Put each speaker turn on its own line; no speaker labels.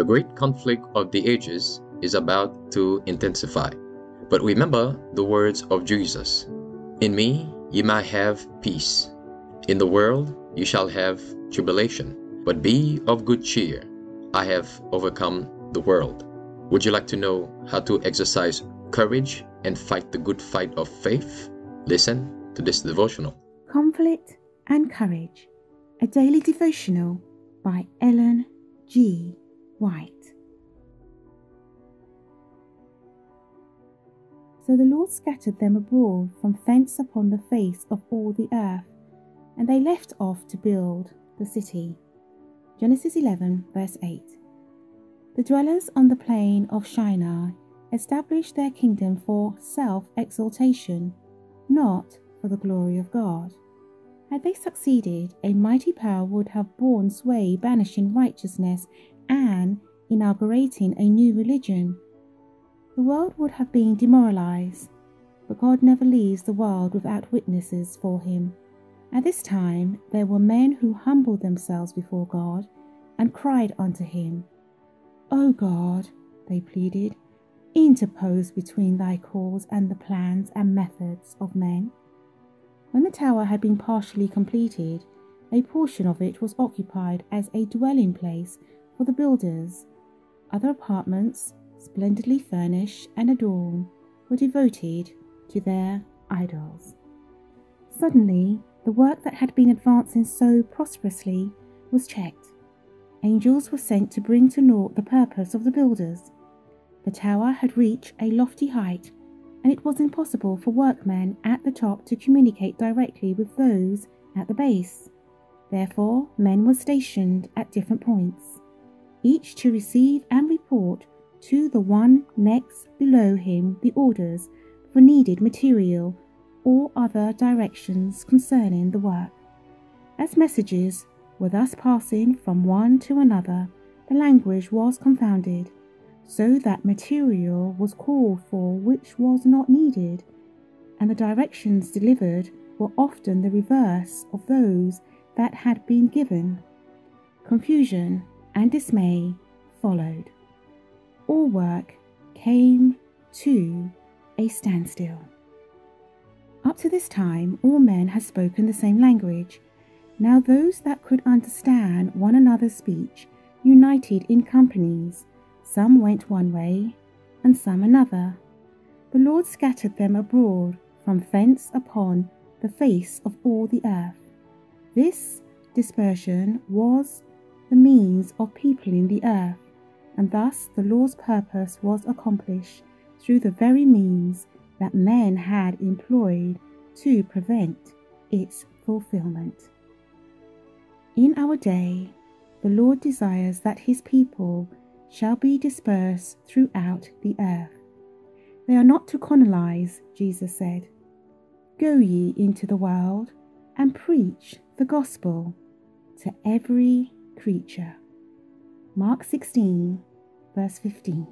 The great conflict of the ages is about to intensify. But remember the words of Jesus. In me ye might have peace. In the world you shall have tribulation. But be of good cheer. I have overcome the world. Would you like to know how to exercise courage and fight the good fight of faith? Listen to this devotional.
Conflict and Courage, a daily devotional by Ellen G. White. So the Lord scattered them abroad from thence upon the face of all the earth, and they left off to build the city. Genesis 11, verse 8. The dwellers on the plain of Shinar established their kingdom for self-exaltation, not for the glory of God. Had they succeeded, a mighty power would have borne sway, banishing righteousness and inaugurating a new religion. The world would have been demoralized, but God never leaves the world without witnesses for him. At this time there were men who humbled themselves before God and cried unto him. O God, they pleaded, interpose between thy cause and the plans and methods of men. When the tower had been partially completed, a portion of it was occupied as a dwelling place for the builders. Other apartments, splendidly furnished and adorned, were devoted to their idols. Suddenly, the work that had been advancing so prosperously was checked. Angels were sent to bring to naught the purpose of the builders. The tower had reached a lofty height, and it was impossible for workmen at the top to communicate directly with those at the base. Therefore, men were stationed at different points, each to receive and report to the one next below him the orders for needed material or other directions concerning the work. As messages were thus passing from one to another, the language was confounded, so that material was called for which was not needed, and the directions delivered were often the reverse of those that had been given. Confusion and dismay followed. All work came to a standstill. Up to this time, all men had spoken the same language. Now those that could understand one another's speech united in companies. Some went one way, and some another. The Lord scattered them abroad from thence upon the face of all the earth. This dispersion was the means of peopling the earth, and thus the Lord's purpose was accomplished through the very means that men had employed to prevent its fulfillment. In our day, the Lord desires that his people shall be dispersed throughout the earth. They are not to colonize, Jesus said. Go ye into the world and preach the gospel to every creature. Mark 16, verse 15.